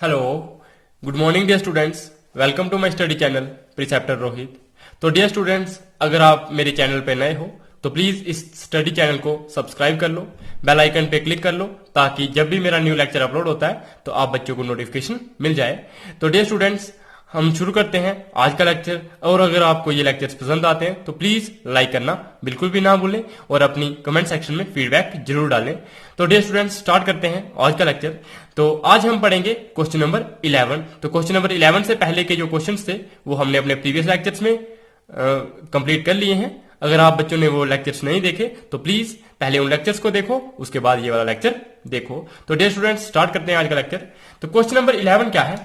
Hello, good morning dear students. Welcome to my study channel preceptor Rohit. तो dear students, अगर आप मेरे channel पे नए हो तो प्लीज इस स्टडी चैनल को सब्सक्राइब कर लो, बेल आइकन पे क्लिक कर लो ताकि जब भी मेरा न्यू लेक्चर अपलोड होता है तो आप बच्चों को नोटिफिकेशन मिल जाए। तो डियर स्टूडेंट्स, हम शुरू करते हैं आज का लेक्चर। और अगर आपको ये लेक्चर्स पसंद आते हैं तो प्लीज लाइक करना बिल्कुल भी ना भूलें और अपनी कमेंट सेक्शन में फीडबैक जरूर डालें। तो डियर स्टूडेंट्स, स्टार्ट करते हैं आज का लेक्चर। तो आज हम पढ़ेंगे क्वेश्चन नंबर 11। तो क्वेश्चन नंबर 11 से पहले के जो क्वेश्चंस थे वो हमने अपने प्रीवियस लेक्चर्स में कंप्लीट कर लिए हैं। अगर आप बच्चों ने वो लेक्चर्स नहीं देखे तो प्लीज पहले उन लेक्चर्स को देखो, उसके बाद ये वाला लेक्चर देखो। तो डियर स्टूडेंट्स, स्टार्ट करते हैं आज का लेक्चर। तो क्वेश्चन नंबर 11 क्या है?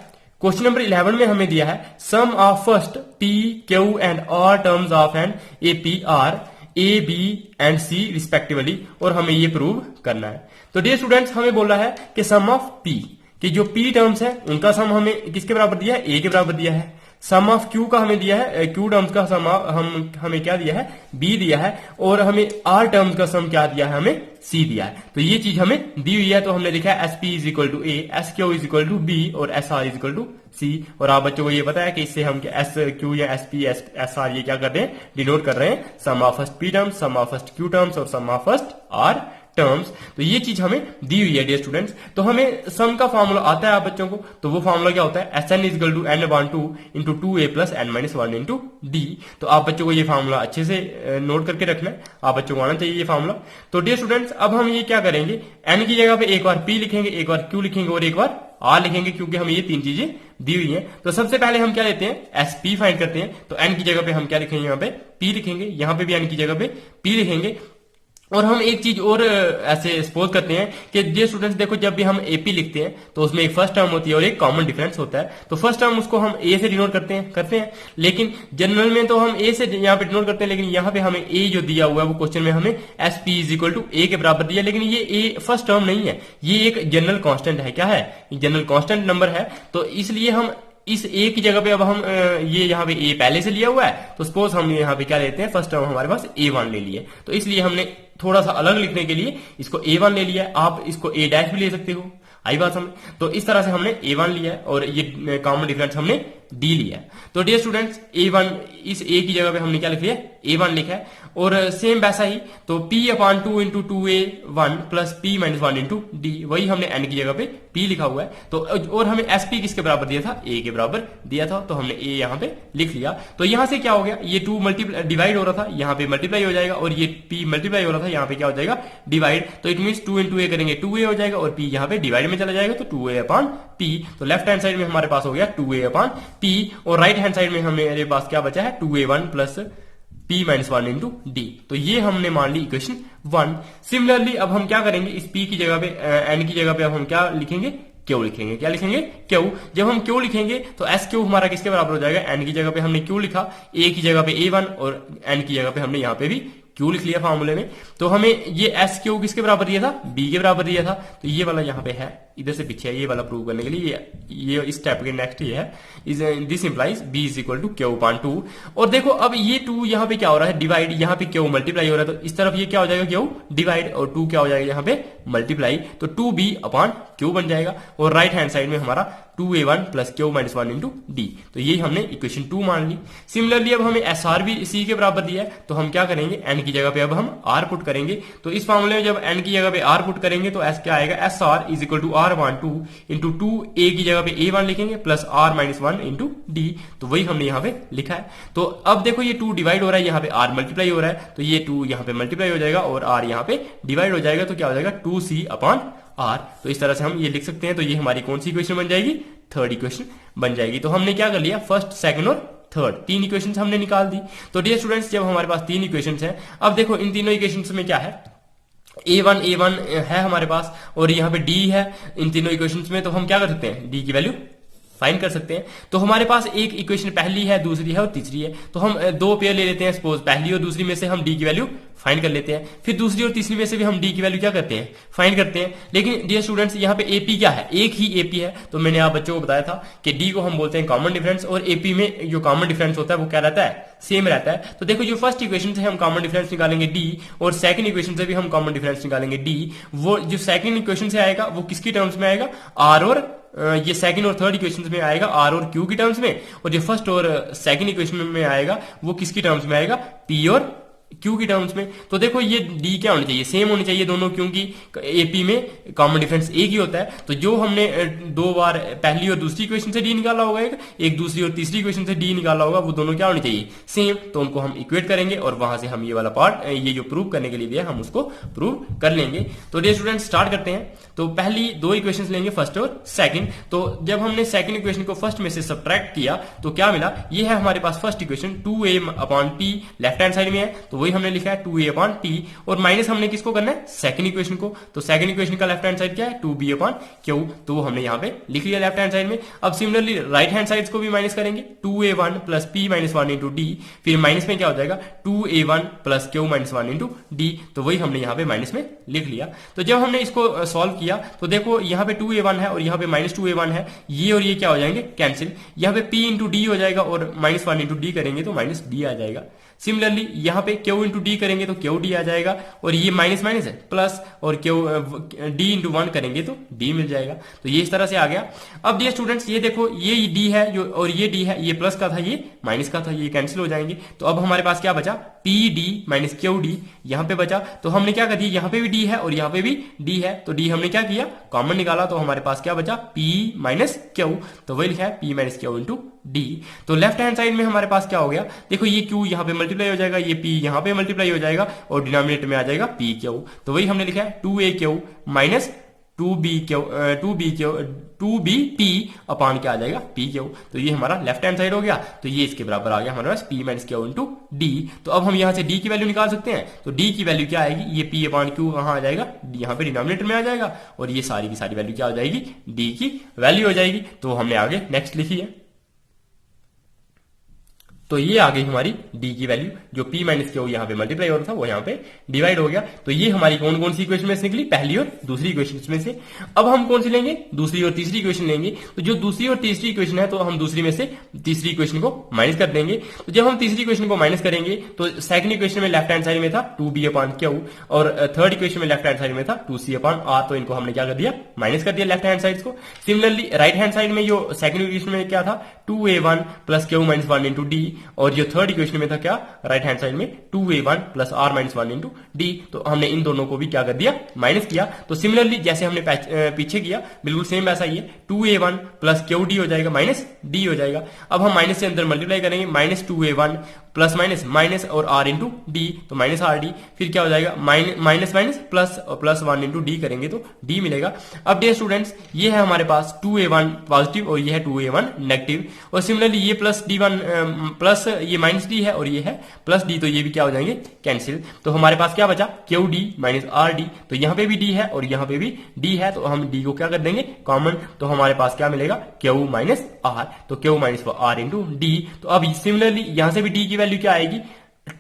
क्वेश्चन नंबर 11 में हमें दिया है sum of first P Q and R terms of an A P are A B and C respectively, और हमें ये प्रूव करना है। तो डियर स्टूडेंट्स, हमें बोला है कि सम ऑफ पी, कि जो पी टर्म्स है उनका सम हमें किसके बराबर दिया है? ए के बराबर दिया है। सम ऑफ क्यू का हमें दिया है, क्यू टर्म्स का सम हमें क्या दिया है? बी दिया है। और हमें आर टर्म्स का सम क्या दिया है? हमें सी दिया है। तो ये चीज हमें दी हुई है। तो हमने लिखा है S P is equal to A, S Q is equal to B और S R is equal to C. और आप बच्चों को ये पता है कि इससे हम एस क्यू या एस पी एस आर ये क्या कर रहे हैं? डिनोट कर रहे हैं sum of first P terms, sum of first Q terms और sum of first R terms. तो ये चीज हमें दी हुई है डियर स्टूडेंट्स। तो हमें सम का फॉर्मूला आता है आप बच्चों को। तो वो फॉर्मूला क्या होता है? S N is equal to N upon 2 into 2a plus N minus 1 into D. तो आप बच्चों को ये फॉर्मूला अच्छे से नोट करके रखना है, आप बच्चों को आना चाहिए ये फॉर्मूला। तो डियर स्टूडेंट्स, अब हम ये क्या करेंगे? एन की जगह पे एक बार पी लिखेंगे, एक बार क्यू लिखेंगे और एक बार आर लिखेंगे, क्योंकि हमें ये तीन चीजें दी हुई हैं। तो सबसे पहले हम क्या लेते हैं? एस पी फाइंड करते हैं। तो एन की जगह पे हम क्या लिखेंगे? यहाँ पे पी लिखेंगे, यहाँ पे भी एन की जगह पे पी लिखेंगे। और हम एक चीज और ऐसे सपोज करते हैं कि डियर स्टूडेंट्स देखो, जब भी हम एपी लिखते हैं तो उसमें एक फर्स्ट टर्म होती है और एक कॉमन डिफरेंस होता है। तो फर्स्ट टर्म उसको हम ए से डिनोट करते हैं। लेकिन जनरल में तो हम ए से यहाँ पे डिनोट करते हैं, लेकिन यहाँ पे हमें ए जो दिया हुआ है वो क्वेश्चन में हमें S P is equal to A के बराबर दिया। लेकिन ये ए फर्स्ट टर्म नहीं है, ये एक जनरल कांस्टेंट है। क्या है? जनरल कांस्टेंट नंबर है। तो इसलिए हम इस ए की जगह पे अब हम ये यहाँ पे ए पहले से लिया हुआ है, तो सपोज हम यहाँ पे क्या लेते हैं? फर्स्ट टर्म हमारे पास a1 ले लिए। तो इसलिए हमने थोड़ा सा अलग लिखने के लिए इसको a1 ले लिया है। आप इसको a डैश भी ले सकते हो, आई बात समझ। तो इस तरह से हमने a1 लिया है और ये कॉमन डिफरेंस हमने d लिया है। तो डियर स्टूडेंट्स, a1 इस a की जगह पे हमने क्या लिख लिया? a1 लिखा है। और सेम वैसा ही तो p upon 2 into 2a1 plus p minus 1 into D, वही हमने n की जगह पे p लिखा हुआ है। तो और हमें sp किसके बराबर दिया था? a के बराबर दिया था। तो हमने a यहाँ पे लिख लिया। तो यहां से क्या हो गया? ये 2 मल्टीप्लाई डिवाइड हो रहा था, यहाँ पे मल्टीप्लाई हो जाएगा, और ये p मल्टीप्लाई हो रहा था, यहाँ पे क्या हो जाएगा? डिवाइड। तो इट मीन 2 इंटू a करेंगे 2a हो जाएगा, और p यहाँ पे डिवाइड में चला जाएगा तो 2a अपॉन p। तो लेफ्ट हैंड साइड में हमारे पास हो गया 2a अपॉन p, और राइट हैंड साइड में हमारे पास क्या बचा है? 2a1 plus p minus 1 into D. तो ये हमने मान ली इक्वेशन 1। सिमिलरली अब हम क्या करेंगे? इस p की जगह पे n की जगह पे अब हम क्या लिखेंगे? क्यू लिखेंगे। क्या लिखेंगे? क्यू। जब हम क्यू लिखेंगे तो एस क्यू हमारा किसके बराबर हो जाएगा? एन की जगह पे हमने क्यू लिखा, ए की जगह पे a1 और एन की जगह पे हमने यहाँ पे भी क्यू लिख लिया फॉर्मूले में। तो हमें ये एस क्यू किसके बराबर दिया था? बी के बराबर दिया था। तो ये वाला यहाँ पे है, इधर से पीछे है, ये वाला प्रूव करने के लिए ये इस स्टेप के नेक्स्ट ये है, this implies B is equal to Q upon 2। और देखो अब ये 2 यहाँ पे क्या हो रहा है? डिवाइड। यहाँ पे क्यू मल्टीप्लाई हो रहा है, तो इस तरफ ये क्या हो जाएगा? क्यू डिवाइड, और 2 क्या हो जाएगा? यहाँ पे मल्टीप्लाई। तो 2b अपॉन क्यू बन जाएगा। और राइट हैंड साइड में हमारा 2a1 plus Q minus 1 into D. तो ये हमने इक्वेशन 2 मान ली। सिमिलरली अब हमें एस आर भी सी के बराबर दिया है, तो हम क्या करेंगे? एन की जगह पे अब हम आर पुट करेंगे। तो इस फॉर्मूले में जब एन की जगह पे आर पुट करेंगे तो एस क्या आएगा? S R is equal to R upon 2 into 2 A की जगह पे a1 लिखेंगे plus R minus 1 into D. तो वही हमने यहाँ पे लिखा है। तो अब देखो ये 2 डिवाइड हो रहा है, यहाँ पे आर मल्टीप्लाई हो रहा है, तो ये 2 यहाँ पे मल्टीप्लाई हो जाएगा और आर यहाँ पे डिवाइड हो जाएगा। तो क्या हो जाएगा? 2c upon are. तो इस तरह से हम ये लिख सकते हैं। तो ये हमारी कौन सी इक्वेशन बन जाएगी? थर्ड इक्वेशन बन जाएगी। तो हमने क्या कर लिया? फर्स्ट, सेकंड और थर्ड, 3 इक्वेशंस हमने निकाल दी। तो डियर स्टूडेंट्स, जब हमारे पास 3 इक्वेशंस हैं, अब देखो इन तीनों इक्वेशंस में क्या है? a1 है हमारे पास और यहाँ पे d है इन तीनों इक्वेशंस में। तो हम क्या कर सकते हैं? d की वैल्यू फाइंड कर सकते हैं। तो हमारे पास एक इक्वेशन पहली है, दूसरी है और तीसरी है। तो हम 2 पेयर ले लेते हैं। सपोज पहली और दूसरी में से हम डी की वैल्यू फाइंड कर लेते हैं, फिर दूसरी और तीसरी में से भी हम डी की वैल्यू क्या करते हैं? फाइंड करते हैं। लेकिन डियर स्टूडेंट्स, यहाँ पे एपी क्या है? एक ही एपी है। तो मैंने आप बच्चों को बताया था कि डी को हम बोलते हैं कॉमन डिफरेंस, और एपी में जो कॉमन डिफरेंस होता है वो क्या रहता है? सेम रहता है। तो देखो, जो फर्स्ट इक्वेशन से हम कॉमन डिफरेंस निकालेंगे डी, और सेकंड इक्वेशन से भी हम कॉमन डिफरेंस निकालेंगे डी। वो जो सेकंड इक्वेशन से आएगा वो किसकी टर्म्स में आएगा? आर और ये सेकंड और थर्ड इक्वेशन में आएगा आर और क्यू की टर्म्स में, और जो फर्स्ट और सेकंड इक्वेशन में आएगा वो किसकी टर्म्स में आएगा, पी और क्यू की टर्म्स में। तो देखो ये डी क्या होनी चाहिए, सेम होनी चाहिए दोनों, क्योंकि एपी में कॉमन डिफरेंस एक ही होता है। तो जो हमने दो बार पहली और दूसरी इक्वेशन से डी निकाला होगा, एक दूसरी और तीसरी इक्वेशन से डी निकाला होगा, वो दोनों क्या होनी चाहिए, सेम। तो उनको हम इक्वेट करेंगे और वहां से हम ये वाला पार्ट, ये जो प्रूव करने के लिए दिया हम उसको प्रूव कर लेंगे। तो डियर स्टूडेंट स्टार्ट करते हैं। तो पहली दो इक्वेशन लेंगे, फर्स्ट और सेकंड। तो जब हमने सेकंड इक्वेशन को फर्स्ट में से सब्ट्रैक्ट किया तो क्या मिला, ये है हमारे पास first equation 2a/t left hand side में है, तो वही हमने लिखा है 2a/t, और माइनस हमने किसको करना है, सेकंड इक्वेशन को। तो सेकंड इक्वेशन का लेफ्ट हैंड साइड क्या है, 2b/q, तो वो हमने यहाँ पे लिख लिया लेफ्ट हैंड साइड में। अब सिमिलरली राइट हैंड साइड को भी माइनस करेंगे, 2a1 plus p minus 1 into D, फिर माइनस में क्या हो जाएगा 2a1 plus q minus 1 into D, तो वही हमने यहाँ पे माइनस में लिख लिया। तो जब हमने इसको सॉल्व किया तो देखो यहाँ पे 2a1 है और यहाँ पे माइनस 2a1 है, ये और ये क्या हो जाएंगे कैंसिल, यहाँ पे p इंटू डी हो जाएगा और माइनस 1 इंटू डी करेंगे तो माइनस डी आ जाएगा। सिमिलरली यहाँ पे क्यू इंटू डी करेंगे तो क्यू डी आ जाएगा, और ये माइनस माइनस है प्लस, और क्यू डी इंटू 1 करेंगे तो डी मिल जाएगा। तो ये इस तरह से आ गया। अब डियर स्टूडेंट्स ये देखो, ये डी है जो, और ये डी है, ये प्लस का था ये माइनस का था, ये कैंसिल हो जाएंगे। तो अब हमारे पास क्या बचा, P D minus Q D यहाँ पे बचा। तो हमने क्या कर दिया, यहाँ पे भी डी है और यहाँ पे भी डी है, तो डी हमने क्या किया, कॉमन निकाला, तो हमारे पास क्या बचा, पी माइनस क्यू, तो वही लिखा है P minus Q into D. तो लेफ्ट हैंड साइड में हमारे पास क्या हो गया, देखो ये क्यू यहाँ पे मल्टीप्लाई हो जाएगा, ये पी यहाँ पे मल्टीप्लाई हो जाएगा, और डिनोमिनेटर में आ जाएगा पी क्यू। तो वही हमने लिखा है 2a/q माइनस 2b p अपान क्या आ जाएगा, पी क्यू। तो ये हमारा लेफ्ट हैंड साइड हो गया, तो ये इसके बराबर आ गया हमारे पास p minus Q into D. तो अब हम यहाँ से d की वैल्यू निकाल सकते हैं। तो d की वैल्यू क्या आएगी, ये p अपान क्यू कहाँ आ जाएगा, यहाँ पे डिनोमिनेटर में आ जाएगा, और ये सारी की सारी वैल्यू क्या हो जाएगी, d की वैल्यू हो जाएगी। तो हमने आगे नेक्स्ट लिखी है। तो ये आ गई हमारी d की वैल्यू, जो p माइनस क्यू यहाँ पे मल्टीप्लाई हो रहा था वो यहाँ पे डिवाइड हो गया। तो ये हमारी कौन कौन सी इक्वेशन में से निकली, पहली और दूसरी इक्वेशन में से। अब हम कौन सी लेंगे, दूसरी और तीसरी इक्वेशन लेंगे। तो जो दूसरी और तीसरी इक्वेशन है, तो हम दूसरी में से तीसरी इक्वेशन को माइनस कर देंगे। तो जब हम तीसरी इक्वेशन को माइनस करेंगे तो सेकंड इक्वेशन में लेफ्ट हैंड साइड में था 2b/q, और थर्ड इक्वेशन में लेफ्ट हैंड साइड में था 2c/r, तो इनको हमने क्या कर दिया, माइनस कर दिया लेफ्ट हैंड साइड को। सिमिलरली राइट हैंड साइड में जो सेकंड इक्वेशन में क्या था, 2a1 plus q minus 1 into D, और जो थर्ड इक्वेशन में था क्या, राइट हैंड साइड में 2a1 plus r minus 1 into D. तो हमने इन दोनों को भी क्या कर दिया, माइनस किया। तो सिमिलरली जैसे हमने पीछे किया, बिल्कुल सेम वैसा ही है, 2a1 प्लस क्यू डी हो जाएगा माइनस डी हो जाएगा। अब हम माइनस से अंदर मल्टीप्लाई करेंगे, minus 2a1 plus minus minus और r इंटू डी, तो माइनस आर डी, फिर क्या हो जाएगा माइनस माइनस प्लस, और प्लस 1 इंटू डी करेंगे तो डी मिलेगा। अब डियर स्टूडेंट्स ये है हमारे पास 2a1 पॉजिटिव और ये है 2a1 नेगेटिव, और सिमिलरली ये प्लस d1 प्लस ये माइनस डी है और ये है प्लस डी, तो ये भी क्या हो जाएंगे कैंसिल। तो हमारे पास क्या बचा, Q D minus R D, तो यहाँ पे भी डी है और यहाँ पे भी डी है, तो हम डी को क्या कर देंगे कॉमन, तो हमारे पास क्या मिलेगा, क्यू माइनस आर, तो Q minus R into D. तो अब सिमिलरली यहां से भी डी की वैल्यू क्या आएगी,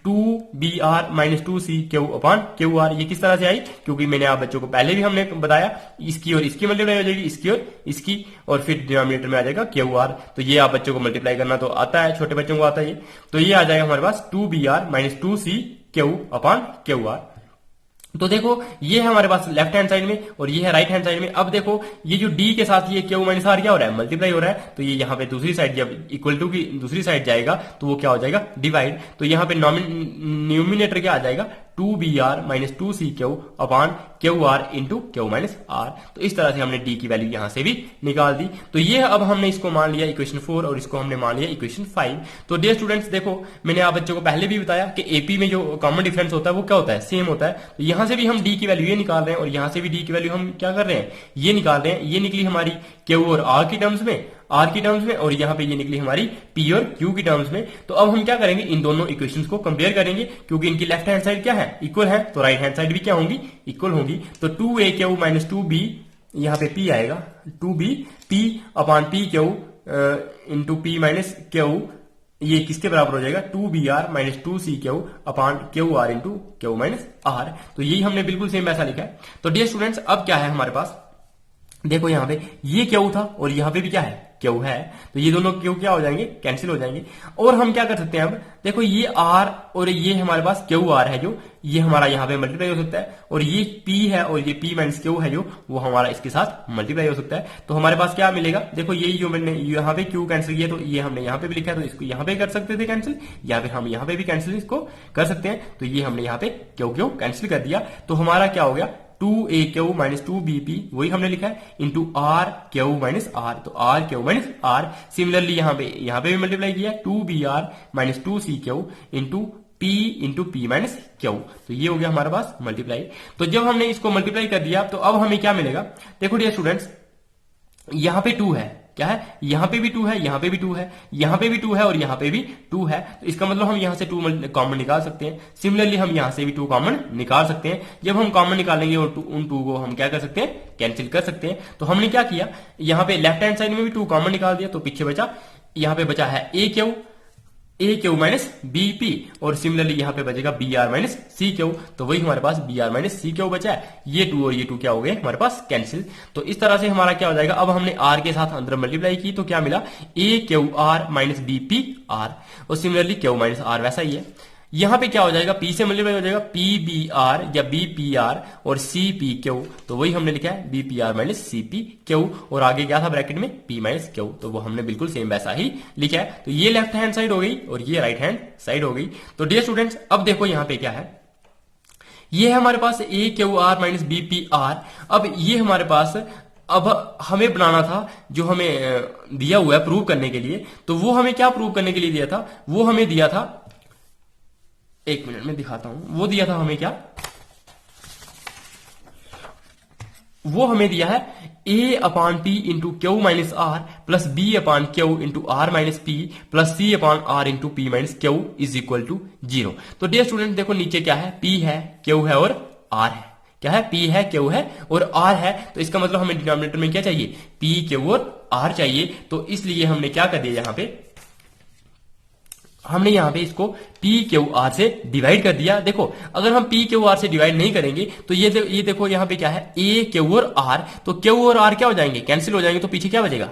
2br माइनस 2c/q/r। ये किस तरह से आई, क्योंकि मैंने आप बच्चों को पहले भी हमने बताया, इसकी और इसकी मल्टीप्लाई हो जाएगी, इसकी और इसकी, और फिर डिनोमिनेटर में आ जाएगा qr। तो ये आप बच्चों को मल्टीप्लाई करना तो आता है, छोटे बच्चों को आता है ये। तो ये आ जाएगा हमारे पास 2br माइनस 2c/q/r। तो देखो ये है हमारे पास लेफ्ट हैंड साइड में और ये है राइट हैंड साइड में। अब देखो ये जो डी के साथ ये क्यू माइनस आर क्या हो रहा है, मल्टीप्लाई हो रहा है, तो ये यहाँ पे दूसरी साइड जब इक्वल टू की दूसरी साइड जाएगा तो वो क्या हो जाएगा, डिवाइड। तो यहाँ पे न्यूमिनेटर क्या आ जाएगा, 2br minus 2c/q/r into Q minus R. तो इस तरह से हमने डी की वैल्यू यहां से भी निकाल दी। तो ये अब हमने इसको मान लिया इक्वेशन 4 और इसको हमने मान लिया इक्वेशन 5। तो डियर स्टूडेंट्स देखो मैंने आप बच्चों को पहले भी बताया कि एपी में जो कॉमन डिफरेंस होता है वो क्या होता है, सेम होता है। तो यहां से भी हम डी की वैल्यू ये निकाल रहे हैं और यहां से भी डी की वैल्यू हम क्या कर रहे हैं, ये निकाल रहे हैं। ये निकली हमारी क्यू और आर की टर्म्स में, आर की टर्म्स में, और यहाँ पे ये निकली हमारी पी और क्यू की टर्म्स में। तो अब हम क्या करेंगे, इन दोनों इक्वेशंस को कंपेयर करेंगे, क्योंकि इनकी लेफ्ट हैंड साइड क्या है, इक्वल है, तो राइट हैंड साइड भी क्या होंगी, इक्वल होंगी। तो 2a/q माइनस 2b, यहाँ पे p आएगा, 2b p upon p Q into p minus Q, ये किसके बराबर हो जाएगा, 2br minus 2c/q upon qr into Q minus R. तो यही हमने बिल्कुल सेम ऐसा लिखा है। तो डियर स्टूडेंट्स अब क्या है हमारे पास, देखो यहाँ पे ये क्यू था और यहाँ पे भी क्या है, क्यू है, तो ये दोनों क्यू क्या हो जाएंगे, कैंसिल हो जाएंगे। और हम क्या कर सकते हैं अब, देखो ये आर और ये हमारे पास क्यू आर है जो, ये हमारा यहाँ पे मल्टीप्लाई हो सकता है, और ये पी है और ये पी माइनस क्यू है जो, वो हमारा इसके साथ मल्टीप्लाई हो सकता है। तो हमारे पास क्या मिलेगा, देखो ये जो मैंने यहाँ पे क्यू कैंसिल किया, तो ये हमने यहाँ पे भी लिखा है, तो इसको यहाँ पे कर सकते थे कैंसिल, या फिर हम यहाँ पे भी कैंसिल इसको कर सकते हैं। तो ये हमने यहाँ पे क्यू क्यू कैंसिल कर दिया, तो हमारा क्या हो गया, 2a माइनस 2bp, वही हमने लिखा है, into R Q minus R, तो R Q minus R. Similarly यहाँ पे भी मल्टीप्लाई किया 2br minus 2cq into P minus Q, तो ये हो गया हमारे पास मल्टीप्लाई। तो जब हमने इसको मल्टीप्लाई कर दिया तो अब हमें क्या मिलेगा, देखो डियर स्टूडेंट्स, यहाँ पे 2 है, क्या है, यहाँ पे भी 2 है, यहाँ पे भी 2 है, यहाँ पे भी 2 है और यहाँ पे भी 2 है, तो इसका मतलब हम यहाँ से 2 कॉमन निकाल सकते हैं। सिमिलरली हम यहाँ से भी 2 कॉमन निकाल सकते हैं। जब हम कॉमन निकालेंगे और उन 2 को हम क्या कर सकते हैं, कैंसिल कर सकते हैं। तो हमने क्या किया, यहाँ पे लेफ्ट हैंड साइड में भी 2 कॉमन निकाल दिया, तो पीछे बचा, यहाँ पे बचा है A Q minus B P, और सिमिलरली यहाँ पे बचेगा B R minus C Q, तो वही हमारे पास B R minus C Q बचा है। ये 2 और ये 2 क्या हो गए हमारे पास, कैंसिल। तो इस तरह से हमारा क्या हो जाएगा, अब हमने आर के साथ अंदर मल्टीप्लाई की तो क्या मिला, A Q R minus B P R, और सिमिलरली क्यू माइनस आर वैसा ही है। यहां पे क्या हो जाएगा, पी से मल्टीप्लाई हो जाएगा पी बी आर या बी पी आर और सी पी क्यू, तो वही हमने लिखा है B P R minus C P Q, और आगे क्या था ब्रैकेट में, पी माइनस क्यू, तो वो हमने बिल्कुल सेम वैसा ही लिखा है। तो ये लेफ्ट हैंड साइड हो गई और ये राइट हैंड साइड हो गई। तो डियर स्टूडेंट्स, अब देखो यहाँ पे क्या है, ये है हमारे पास A Q R minus B P R. अब ये हमारे पास, अब हमें बनाना था जो हमें दिया हुआ है प्रूव करने के लिए, तो वो हमें क्या प्रूव करने के लिए दिया था, वो हमें दिया था, एक मिनट में दिखाता हूं, वो दिया था हमें क्या, वो हमें दिया है a upon P into Q minus R plus B upon Q into R minus P plus C upon R into P minus Q is equal to 0। तो डियर स्टूडेंट देखो नीचे क्या है, p है, q है और r है, क्या है, p है, q है और r है। तो इसका मतलब हमें डिनोमिनेटर में क्या चाहिए, p q और r चाहिए। तो इसलिए हमने क्या कर दिया, यहां पे हमने यहाँ पे इसको पी क्यू आर से डिवाइड कर दिया। देखो अगर हम पी क्यू आर से डिवाइड नहीं करेंगे तो ये देखो यहाँ पे क्या है, ए क्यू और आर, तो क्यू और आर क्या हो जाएंगे, कैंसिल हो जाएंगे, तो पीछे क्या बचेगा,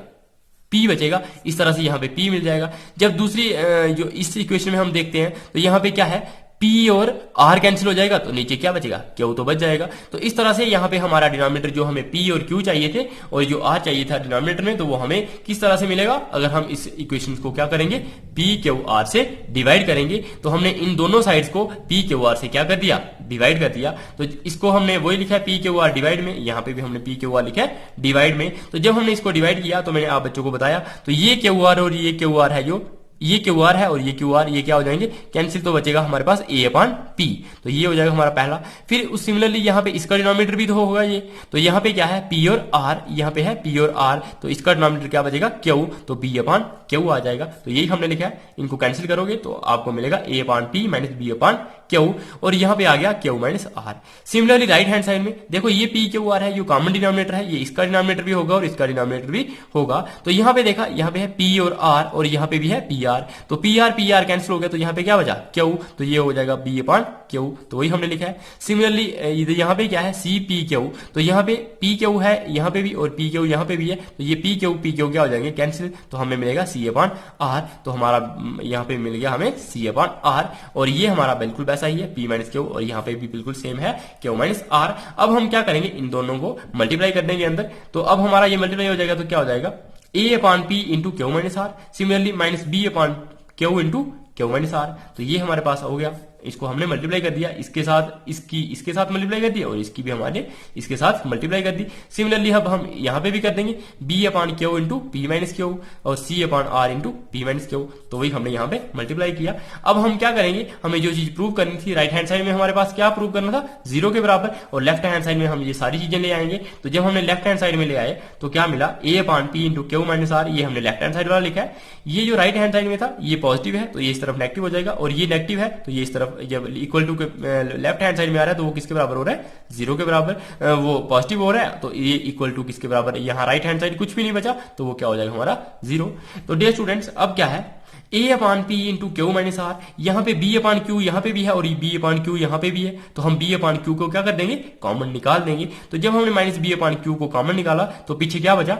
पी बचेगा। इस तरह से यहाँ पे पी मिल जाएगा। जब दूसरी जो इस इक्वेशन में हम देखते हैं तो यहाँ पे क्या है, पी और आर कैंसिल हो जाएगा, तो नीचे क्या बचेगा, क्यू तो बच जाएगा। तो इस तरह से यहाँ पे हमारा डिनोमिनेटर जो हमें पी और क्यू चाहिए थे और जो आर चाहिए था डिनोमिनेटर में, तो वो हमें किस तरह से मिलेगा, अगर हम इस इक्वेशन को क्या करेंगे, पी क्यू आर से डिवाइड करेंगे। तो हमने इन दोनों साइड्स को पी क्यू आर से क्या कर दिया, डिवाइड कर दिया। तो इसको हमने वही लिखा है पी क्यू आर डिवाइड में, यहाँ पे भी हमने पी क्यू आर लिखा है डिवाइड में। तो जब हमने इसको डिवाइड किया तो मैंने आप बच्चों को बताया, तो ये क्यू आर और ये क्यू आर है, जो ये क्यू आर है और ये क्यू आर, ये क्या हो जाएंगे, कैंसिल, तो बचेगा हमारे पास ए अपॉन पी। तो ये हो जाएगा हमारा पहला। फिर उस सिमिलरली यहाँ पे इसका डिनोमिनेटर भी तो होगा ये, तो यहाँ पे क्या है, पी और आर, यहाँ पे है पी और आर, तो इसका डिनोमिनेटर क्या बचेगा, क्यू, तो बी अपॉन क्यू आ जाएगा। तो यही हमने लिखा है, इनको कैंसिल करोगे तो आपको मिलेगा A upon P minus B upon Q, और यहाँ पे आ गया Q minus R. Similarly right hand side में देखो ये पी क्यू आर है, ये कॉमन डिनोमिनेटर है, ये इसका डिनोमिनेटर भी होगा और इसका डिनोमिनेटर भी होगा। तो यहाँ पे देखा, यहाँ पे है पी और आर और यहाँ पे भी है पी आर, तो पी आर कैंसिल हो गया, तो यहाँ पे क्या बचा, क्यू, तो ये हो जाएगा बी अपॉन क्यू, तो वही हमने लिखा है। सिमिलरली यहाँ पे क्या है, सी पी क्यू, तो यहाँ पे पी क्यू है यहाँ पे भी और पी क्यू यहाँ पे भी है, तो ये पी क्यू क्या हो जाएंगे, कैंसिल, तो हमें मिलेगा सी अपॉन आर। तो हमारा यहाँ पे मिल गया हमें सी अपॉन आर, और ये हमारा बिल्कुल वैसा ही है, पी माइनस क्यू, और यहाँ पे भी बिल्कुल सेम है, क्यू माइनस आर। अब हम क्या करेंगे, इन दोनों को मल्टीप्लाई कर देंगे अंदर, तो अब हमारा ये मल्टीप्लाई हो जाएगा, तो क्या हो जाएगा, A upon P into Q minus R, similarly minus B upon Q into Q minus R. तो ये हमारे पास हो गया, इसको हमने मल्टीप्लाई कर दिया, इसके साथ इसके साथ मल्टीप्लाई कर दिया और इसकी भी हमारे इसके साथ मल्टीप्लाई कर दी। सिमिलरली अब हम यहाँ पे भी कर देंगे B upon Q into P minus Q और C upon R into P minus Q, तो वही हमने यहाँ पे मल्टीप्लाई किया। अब हम क्या करेंगे, हमें जो चीज प्रूव करनी थी, राइट हैंड साइड में हमारे पास क्या प्रूव करना था, 0 के बराबर, और लेफ्ट हैंड साइड में हम ये सारी चीजें ले आएंगे। तो जब हमने लेफ्ट हैंड साइड में ले आए तो क्या मिला, A upon P into Q minus R, ये हमने लेफ्ट हैंड साइड वाला लिखा है। ये जो राइट हैंड साइड में था ये पॉजिटिव है, तो ये इस तरफ नेगेटिव हो जाएगा, और ये नेगेटिव है तो ये इस तरफ तरफ जब इक्वल टू के लेफ्ट हैंड साइड में आ रहा है तो वो किसके बराबर हो रहा है, 0 के बराबर, वो पॉजिटिव हो रहा है तो ये इक्वल टू किसके बराबर है, यहाँ राइट हैंड साइड कुछ भी नहीं बचा तो वो क्या हो जाएगा हमारा 0। तो डियर स्टूडेंट्स अब क्या है, a upon P into Q minus R, यहाँ पे b अपॉन क्यू यहाँ पे भी है और b अपॉन क्यू यहाँ पे भी है, तो हम b अपॉन क्यू को क्या कर देंगे, कॉमन निकाल देंगे। तो जब हमने माइनस b अपॉन क्यू को कॉमन निकाला तो पीछे क्या बचा,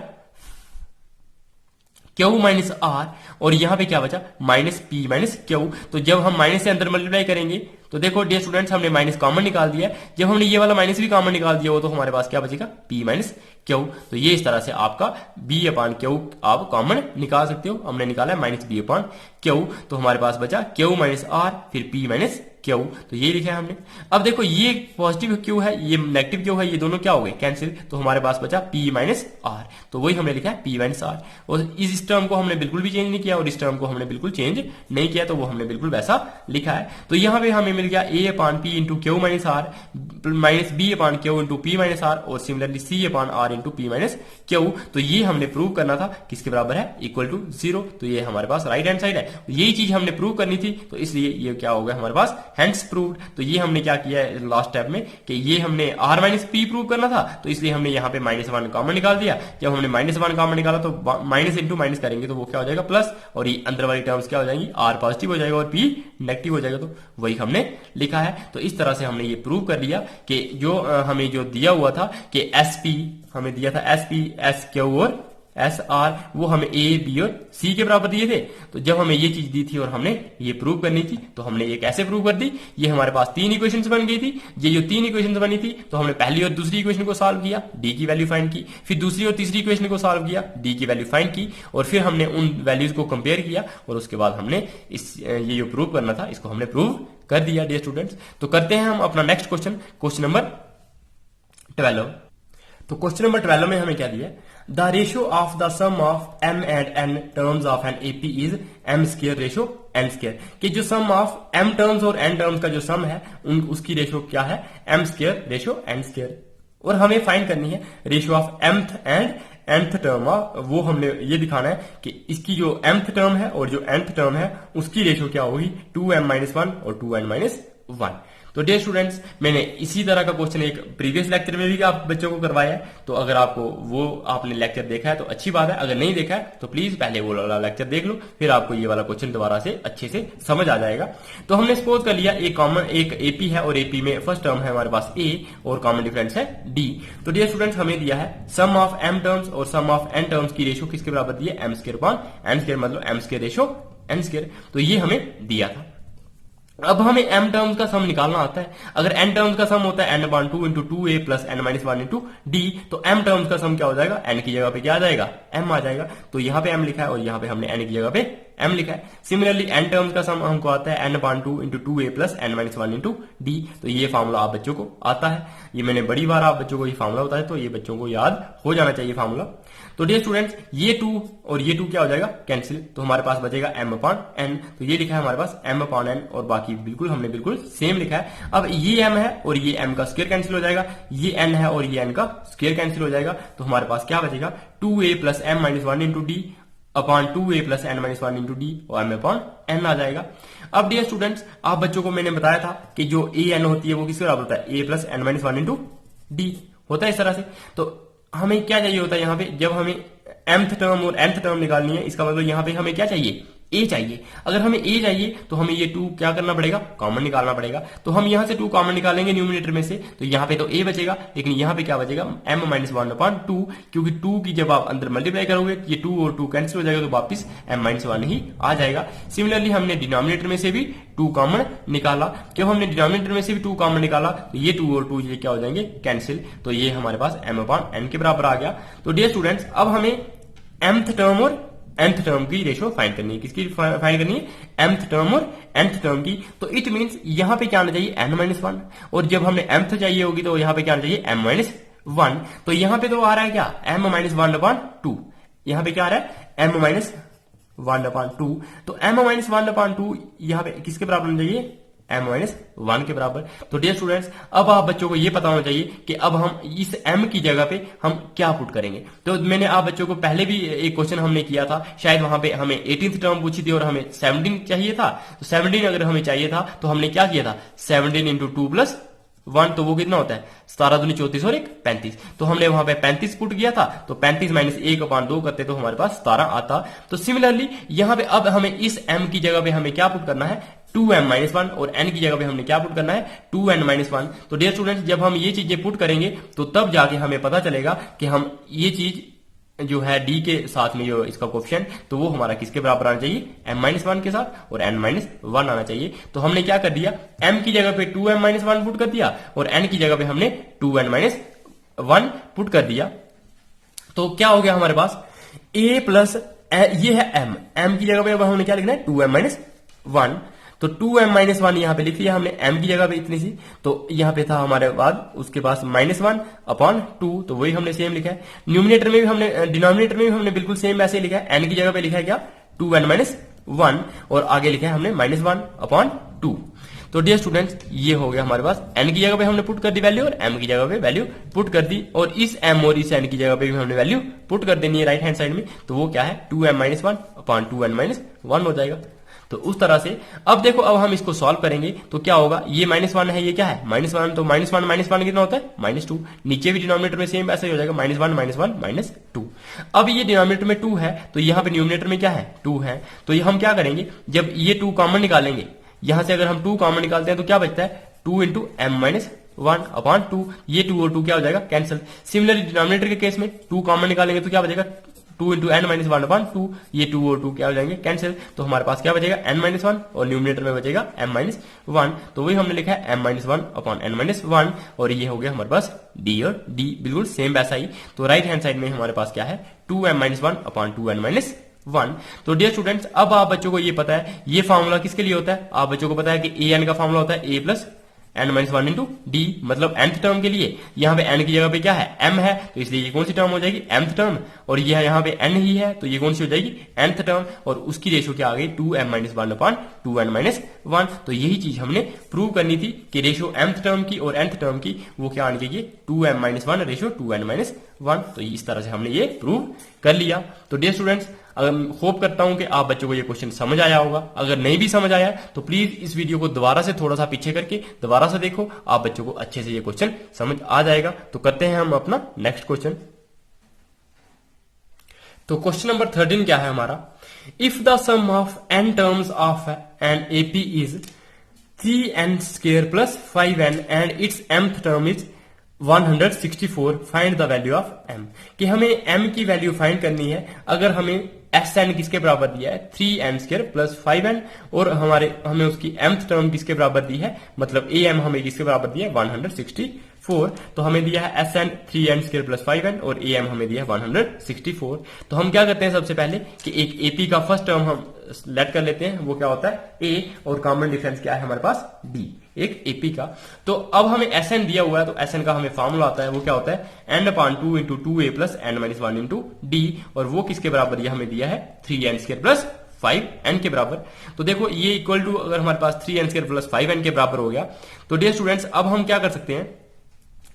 क्यू माइनस आर, और यहां पे क्या बचा माइनस पी माइनस क्यू। तो जब हम माइनस से अंदर मल्टीप्लाई करेंगे तो देखो डियर स्टूडेंट्स हमने माइनस कॉमन निकाल दिया, जब हमने ये वाला माइनस भी कॉमन निकाल दिया हो तो हमारे पास क्या बचेगा, पी माइनस क्यू। तो ये इस तरह से आपका बी अपॉन क्यू आप कॉमन निकाल सकते हो। हमने निकाला है माइनस बी अपॉन क्यू, तो हमारे पास बचा क्यू माइनस आर फिर पी माइनस क्यू, तो ये लिखा है हमने। अब देखो ये पॉजिटिव क्यू है ये नेगेटिव क्यू है, ये दोनों क्या हो गए कैंसिल, तो हमारे पास बचा पी माइनस आर, तो वही हमने लिखा है पी माइनस आर। और इस टर्म को हमने बिल्कुल भी चेंज नहीं किया और इस टर्म को हमने बिल्कुल चेंज नहीं किया, तो वो हमने बिल्कुल वैसा लिखा है। तो यहां पे हमें मिल गया A upon P into Q minus R minus B upon Q into P minus R, और similarly C upon R into P minus Q. तो ये हमने प्रूव करना था किसके बराबर है, इक्वल टू 0। तो ये हमारे पास राइट हैंड साइड है, यही चीज हमने प्रूव करनी थी, तो इसलिए ये क्या हो गया हमारे पास हैंड्स प्रूव्ड। तो ये हमने क्या किया है लास्ट स्टेप में कि ये हमने r माइनस पी प्रूव करना था, तो इसलिए हमने यहाँ पे -1 कॉमन निकाल दिया। जब हमने -1 कॉमन निकाला तो माइनस इंटू माइनस करेंगे तो वो क्या हो जाएगा प्लस, और ये अंदर वाली टर्म्स क्या हो जाएंगी, r पॉजिटिव हो जाएगा और p नेगेटिव हो जाएगा, तो वही हमने लिखा है। तो इस तरह से हमने ये प्रूव कर लिया कि जो हमें जो दिया हुआ था कि sp हमें दिया था sp s क्यू और एस आर, वो हमें ए बी और सी के बराबर दिए थे। तो जब हमें ये चीज दी थी और हमने ये प्रूव करनी थी तो हमने ये कैसे प्रूव कर दी, ये हमारे पास 3 इक्वेशंस बन गई थी। ये जो 3 इक्वेशंस बनी थी तो हमने पहली और दूसरी इक्वेशन को सॉल्व किया, डी की वैल्यू फाइंड की, फिर दूसरी और तीसरी इक्वेशन को सॉल्व किया, डी की वैल्यू फाइंड की, और फिर हमने उन वैल्यूज को कंपेयर किया और उसके बाद हमने ये जो प्रूव करना था इसको हमने प्रूव कर दिया डियर स्टूडेंट्स। तो करते हैं हम अपना नेक्स्ट क्वेश्चन, क्वेश्चन नंबर 12। तो क्वेश्चन नंबर 12 में हमें क्या दिया, the ratio of the sum of m and n terms of an AP is m square ratio n square, कि जो सम ऑफ m टर्म्स और n टर्म्स का जो सम है उसकी रेशियो क्या है, m square ratio n square. और हमें फाइंड करनी है ratio of mth and nth term, वो हमने ये दिखाना है कि इसकी जो mth टर्म है और जो nth टर्म है उसकी रेशियो क्या होगी, 2m-1 और 2n-1। तो डियर स्टूडेंट्स मैंने इसी तरह का क्वेश्चन एक प्रीवियस लेक्चर में भी आप बच्चों को करवाया है, तो अगर आपको वो आपने लेक्चर देखा है तो अच्छी बात है, अगर नहीं देखा है तो प्लीज पहले वो वाला लेक्चर देख लो, फिर आपको ये वाला क्वेश्चन दोबारा से अच्छे से समझ आ जाएगा। तो हमने सपोज कर लिया एक एपी है और एपी में फर्स्ट टर्म है हमारे पास ए और कॉमन डिफरेंस है डी। तो डियर स्टूडेंट्स हमें दिया है सम ऑफ एम टर्म्स और सम ऑफ एन टर्म्स की रेशियो किसके बराबर दी है, m square upon n square, मतलब m square ratio n square. तो ये हमें दिया था। अब हमें m टर्म्स का सम निकालना आता है। अगर n टर्म्स का सम होता है n/2 into 2a plus n-1 into d, तो m टर्म्स का सम क्या हो जाएगा, n की जगह पे क्या आ जाएगा, m आ जाएगा। तो यहाँ पे m लिखा है और यहाँ पे हमने n की जगह पे m लिखा है। सिमिलरली n टर्म्स का सम हमको आता है n/2 into 2a plus n-1 into d। तो ये फार्मूला आप बच्चों को आता है, ये मैंने बड़ी बार आप बच्चों को ये फार्मूला होता है, तो ये बच्चों को याद हो जाना चाहिए फार्मूला। तो डियर स्टूडेंट्स ये 2 और ये 2 क्या हो जाएगा कैंसिल, तो हमारे पास बचेगा m/n। तो ये लिखा है हमारे पास m/n और बाकी बिल्कुल हमने बिल्कुल सेम लिखा है। अब ये m है और ये m का स्क्वायर कैंसिल हो जाएगा, ये n है और ये n का स्क्वायर कैंसिल हो जाएगा। तो हमारे पास क्या बचेगा, 2a plus m-1 into d upon 2a plus n-1 into d और m/n आ जाएगा। अब डियर स्टूडेंट्स आप बच्चों को मैंने बताया था कि जो an होती है वो किसके बराबर होता है, a plus n-1 into d होता है इस तरह से। तो हमें क्या चाहिए होता है यहाँ पे, जब हमें mth टर्म और nth टर्म निकालनी है, इसका मतलब यहाँ पे हमें क्या चाहिए, a चाहिए। अगर हमें a चाहिए तो हमें ये 2 क्या करना पड़ेगा, कॉमन निकालना पड़ेगा। तो हम यहाँ से 2 कॉमन निकालेंगे न्यूमिनेटर में से, तो यहाँ पे तो a बचेगा, लेकिन यहाँ पे क्या बचेगा, m-1/2, क्योंकि 2 की जब आप अंदर मल्टीप्लाई करोगे ये 2 और 2 कैंसिल हो जाएगा, तो वापिस m-1 ही आ जाएगा। सिमिलरली हमने डिनोमिनेटर में से भी 2 कॉमन निकाला, क्यों हमने डिनोमिनेटर में से भी 2 कॉमन निकाला, तो ये 2 और 2 ये क्या हो जाएंगे कैंसिल। तो ये हमारे पास m/n के बराबर आ गया। तो डियर स्टूडेंट्स अब हमें mth टर्म और nth टर्म की रेशियो फाइंड करनी है, किसकी फाइंड करनी है, mth टर्म और nth टर्म की। तो इट मींस यहाँ पे क्या आना चाहिए, n-1, और जब हमने mth चाहिए होगी तो यहाँ पे क्या आना चाहिए, m-1। तो यहाँ पे तो आ रहा है क्या, m-1/2, यहाँ पे क्या आ रहा है, m-1/2। तो m-1/2 यहाँ पे किसके बराबर होना चाहिए, m माइनस 1 के बराबर। तो डियर स्टूडेंट्स, अब आप बच्चों को ये पता होना चाहिए कि अब हम इस m की जगह पे हम क्या पुट करेंगे। तो मैंने आप बच्चों को पहले भी एक क्वेश्चन हमने किया था, शायद वहां पे हमें 18th टर्म पूछी थी और हमें 17 चाहिए था। तो 17 अगर हमें चाहिए था तो हमने क्या किया था, 17 इंटू 2 प्लस 1, तो वो कितना होता है 17 दूनी 34 और 1 35। तो हमने वहां पे 35 पुट किया था, तो 35 माइनस 1/2 करते तो हमारे पास 17 आता। तो सिमिलरली यहां पे अब हमें इस m की जगह पे हमें क्या पुट करना है, 2m माइनस 1, और n की जगह पे हमने क्या पुट करना है, 2n माइनस 1। तो डियर स्टूडेंट्स, जब हम ये चीजें पुट करेंगे तो तब जाके हमें पता चलेगा कि हम ये चीज जो है d के साथ में जो इसका कोफिशिएंट, तो वो हमारा किसके बराबर आना चाहिए, m माइनस 1 के साथ, और n माइनस 1 आना चाहिए। तो हमने क्या कर दिया, m की जगह पे 2m माइनस 1 पुट कर दिया और n की जगह पे हमने 2n माइनस 1 पुट कर दिया। तो क्या हो गया हमारे पास, a प्लस ये है m की जगह पे अब हमने क्या लिखना है, 2m माइनस 1। तो 2m माइनस 1 यहां पे लिख दिया हमने, m की जगह पे इतनी सी, तो यहां पे था हमारे बाद उसके पास माइनस 1/2, तो वही हमने सेम लिखा है। न्यूमिनेटर में भी हमने, डिनोमिनेटर में भी हमने बिल्कुल सेम वैसे लिखा है, n की जगह पे लिखा है क्या, 2n माइनस 1, और आगे लिखा है हमने माइनस 1/2। तो डियर स्टूडेंट्स, ये हो गया हमारे पास, n की जगह पे हमने पुट कर दी वैल्यू और m की जगह पे वैल्यू पुट कर दी, और इस m और इस n की जगह पे भी हमने वैल्यू पुट कर देनी है राइट हैंड साइड में। तो वो क्या है, 2m माइनस 1/2n माइनस 1 हो जाएगा। तो उस तरह से अब देखो, अब हम इसको सॉल्व करेंगे तो क्या होगा, ये माइनस 1 है, ये क्या है माइनस 1, तो माइनस 1 माइनस 1 कितना होता है, माइनस 2। नीचे भी डिनोमिनेटर में सेम ऐसा ही हो जाएगा, माइनस 1 माइनस 1 माइनस 2। अब ये डिनोमिनेटर में 2 है, तो यहाँ पे न्यूमिनेटर में क्या है, 2 है। तो ये हम क्या करेंगे, जब ये 2 कॉमन निकालेंगे, यहां से अगर हम 2 कॉमन निकालते हैं तो क्या बचता है, 2 इंटू m माइनस 1/2, ये 2 और 2 क्या हो जाएगा, कैंसिल। सिमिलरली डिनोमिनेटर के केस में 2 कॉमन निकालेंगे तो क्या बचेगा, 2 इंटू n माइनस 1/2, ये 2 और 2 क्या हो जाएंगे, कैंसिल। तो हमारे पास क्या बचेगा, n माइनस 1, और न्यूमिनेटर में बचेगा m माइनस 1। तो वही हमने लिखा है m माइनस 1/n माइनस 1, और ये हो गया हमारे पास d, और d बिल्कुल सेम वैसा ही। तो राइट हैंड साइड में हमारे पास क्या है, 2m माइनस 1/2n माइनस 1। तो डियर स्टूडेंट्स, अब आप बच्चों को ये पता है, ये फॉर्मूला किसके लिए होता है, आप बच्चों को पता है कि an का फॉर्मूला होता है a plus n minus 1 into D, मतलब nth टर्म के लिए। यहाँ पे n की जगह पे क्या है, m है, तो इसलिए ये कौन सी टर्म हो जाएगी, mth टर्म, और ये यहाँ पे n ही है, तो ये कौन सी हो जाएगी, nth टर्म, और उसकी रेशो क्या आ गई, 2m माइनस 1/2n माइनस 1। तो यही चीज हमने प्रूव करनी थी कि रेशो mth टर्म की और nth टर्म की वो क्या आनी चाहिए, 2m minus 1 ratio 2n minus 1। तो इस तरह से हमने ये प्रूव कर लिया। तो डियर स्टूडेंट्स, होप करता हूं कि आप बच्चों को ये क्वेश्चन समझ आया होगा। अगर नहीं भी समझ आया तो प्लीज इस वीडियो को दोबारा से थोड़ा सा पीछे करके दोबारा से देखो, आप बच्चों को अच्छे से ये क्वेश्चन समझ आ जाएगा। तो करते हैं हम अपना नेक्स्ट क्वेश्चन। तो क्वेश्चन नंबर 13 क्या है हमारा, if the sum of n terms of an AP is 3n² plus 5n and its mth term is 164, find the value of m। कि हमें m की वैल्यू फाइंड करनी है अगर हमें Sn किसके बराबर दिया है, 3n² प्लस 5n, और हमें उसकी mth टर्म किसके बराबर दी है, मतलब am हमें किसके बराबर दिया है, 164। तो हमें दिया है Sn 3n² प्लस 5n और am हमें दिया है 164। तो हम क्या करते हैं, सबसे पहले कि एक AP का फर्स्ट टर्म हम लेट कर लेते हैं, वो क्या होता है a, और कॉमन डिफरेंस क्या है हमारे पास d, एक AP का। तो अब हमें Sn दिया हुआ है, तो Sn का हमें फॉर्मूला आता है, वो क्या होता है n/2 into 2a plus n minus 1 into d, और वो किसके बराबर दिया, हमें दिया है 3n² प्लस 5n के बराबर। तो देखो ये इक्वल टू अगर हमारे पास 3n² प्लस 5n के बराबर हो गया, तो डियर स्टूडेंट्स अब हम क्या कर सकते हैं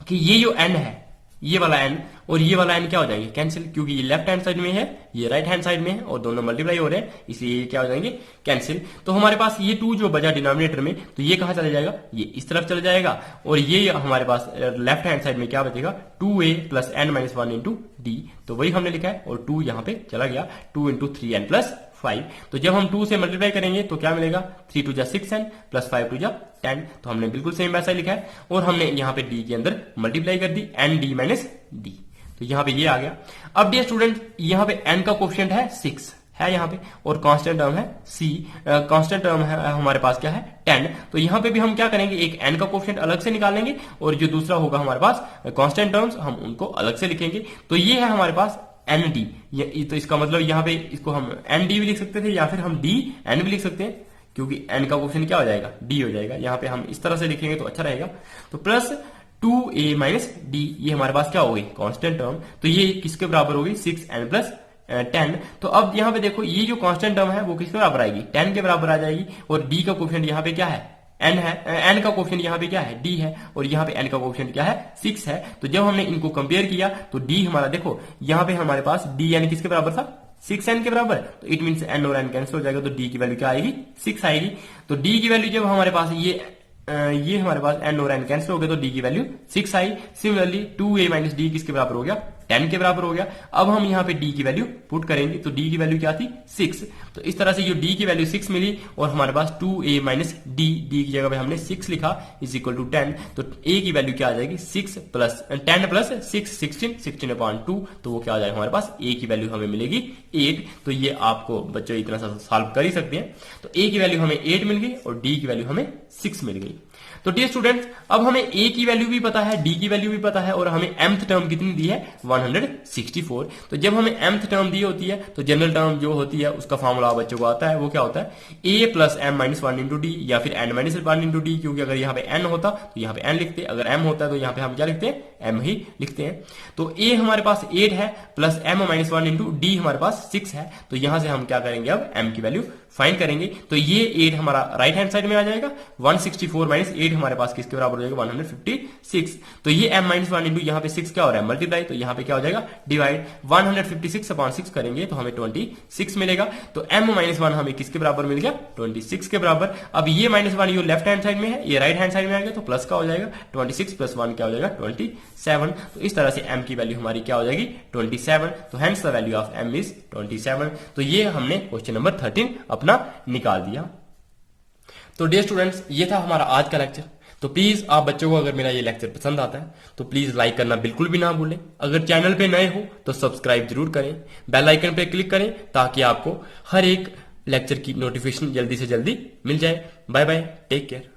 कि ये जो n है, ये वाला n और ये वाला n क्या हो जाएंगे, कैंसिल, क्योंकि ये लेफ्ट हैंड साइड में है, ये राइट हैंड साइड में है, और दोनों मल्टीप्लाई हो रहे हैं, इसलिए ये क्या हो जाएंगे, कैंसिल। तो हमारे पास ये 2 जो बचा डिनोमिनेटर में, तो ये कहां चला जाएगा, ये इस तरफ चला जाएगा, और ये हमारे पास लेफ्ट हैंड साइड में क्या बचेगा, 2a plus n minus 1 into D. तो वही हमने लिखा है, और 2 यहाँ पे चला गया, 2 इंटू 3n प्लस 5। तो जब हम 2 से मल्टीप्लाई करेंगे तो क्या मिलेगा, 3 2 जा 6n प्लस 5 2 जा 10। तो हमने बिल्कुल सेम वैसा ही लिखा है, और हमने यहाँ पे d के अंदर मल्टीप्लाई कर दी, n d माइनस d। तो यहाँ पे ये आ गया। अब डियर स्टूडेंट, यहाँ पे n का कोफिशिएंट है 6 है यहाँ पे, और कांस्टेंट टर्म है c, कांस्टेंट टर्म है हमारे पास क्या है 10। तो यहाँ पे भी हम क्या करेंगे, एक n का कोफिशिएंट अलग से निकालेंगे, और जो दूसरा होगा हमारे पास कांस्टेंट टर्म्स, हम उनको अलग से लिखेंगे। तो ये है हमारे पास nd, तो इसका मतलब यहाँ पे इसको हम nd भी लिख सकते थे, या फिर हम dn भी लिख सकते हैं, क्योंकि n का कोफिशिएंट क्या हो जाएगा, d हो जाएगा। यहाँ पे हम इस तरह से लिखेंगे तो अच्छा रहेगा। तो प्लस 2a माइनस d, ये हमारे पास क्या हो गई, कांस्टेंट टर्म। तो ये किसके बराबर होगी, 6n प्लस 10। तो अब यहाँ पे देखो, ये जो कांस्टेंट टर्म है वो किसके बराबर आएगी, 10 के बराबर आ जाएगी, और d का कोफिशिएंट यहाँ पे क्या है, n है, n का कोफिशिएंट यहाँ पे क्या है, d है, और यहाँ पे n का कोफिशिएंट क्या है, 6 है। तो जब हमने इनको कंपेयर किया तो d हमारा देखो यहाँ पे हमारे पास dn किसके बराबर था, 6n के बराबर। तो इट मीन्स n और n कैंसिल हो जाएगा, तो d की वैल्यू क्या आएगी, 6 आएगी। तो d की वैल्यू जब हमारे पास ये हमारे पास n और n कैंसिल हो गए तो d की वैल्यू 6 आई। सिमिलरली 2a माइनस डी किसके बराबर हो गया, 10 के बराबर हो गया। अब हम यहाँ पे d की वैल्यू पुट करेंगे तो d की वैल्यू क्या थी, 6। तो इस तरह से जो d की वैल्यू 6 मिली और हमारे पास 2a माइनस डी, डी की जगह पे हमने 6 लिखा इज इक्वल टू 10। तो a की वैल्यू क्या आ जाएगी, 6 प्लस 10 प्लस 6 16, 16/2। तो वो क्या आ जाएगा हमारे पास, a की वैल्यू हमें मिलेगी 8। तो ये आपको बच्चों इतना सा सॉल्व कर ही सकते हैं। तो a की वैल्यू हमें 8 मिल गई और d की वैल्यू हमें 6 मिल गई। तो डियर स्टूडेंट्स, अब हमें a की वैल्यू भी पता है, d की वैल्यू भी पता है, और हमें mth टर्म कितनी दी है, 164। तो जब हमें mth टर्म दी होती है तो जनरल टर्म जो होती है उसका फॉर्मूला बच्चों को आता है, वो क्या होता है, a plus m minus 1 into D, या फिर n माइनस 1 इंटू डी, क्योंकि अगर यहाँ पे n होता तो यहाँ पे n लिखते, अगर m होता है तो यहाँ पे हम क्या लिखते हैं, m ही लिखते हैं। तो a हमारे पास 8 है plus m minus 1 into D हमारे पास 6 है। तो यहां से हम क्या करेंगे, अब m की वैल्यू फाइंड करेंगे। तो ये 8 हमारा राइट हैंड साइड में आ जाएगा, 164 माइनस 8 हमारे पास किसके बराबर हो जाएगा, 156। तो ये m माइनस 1 इंटू यहाँ पे 6 क्या हो रहा है, मल्टीप्लाई, तो यहाँ पे क्या हो जाएगा, डिवाइड। 156/6 करेंगे तो हमें 26 मिलेगा। तो m माइनस 1 हमें किसके बराबर मिल गया, 26 के बराबर। अब ये माइनस 1 ये लेफ्ट हैंड साइड में है, ये राइट हैंड साइड में आ गया, तो प्लस का हो जाएगा, 26 प्लस 1 क्या हो जाएगा, 27। तो इस तरह से m की वैल्यू हमारी क्या हो जाएगी, 27। तो hence the value of m is 27। तो ये हमने क्वेश्चन नंबर 13 अपना निकाल दिया। तो डियर स्टूडेंट्स, ये था हमारा आज का लेक्चर। तो प्लीज आप बच्चों को अगर मेरा ये लेक्चर पसंद आता है तो प्लीज लाइक करना बिल्कुल भी ना भूलें। अगर चैनल पे नए हो तो सब्सक्राइब जरूर करें, बेल आइकन पे क्लिक करें ताकि आपको हर एक लेक्चर की नोटिफिकेशन जल्दी से जल्दी मिल जाए। Bye bye, take care.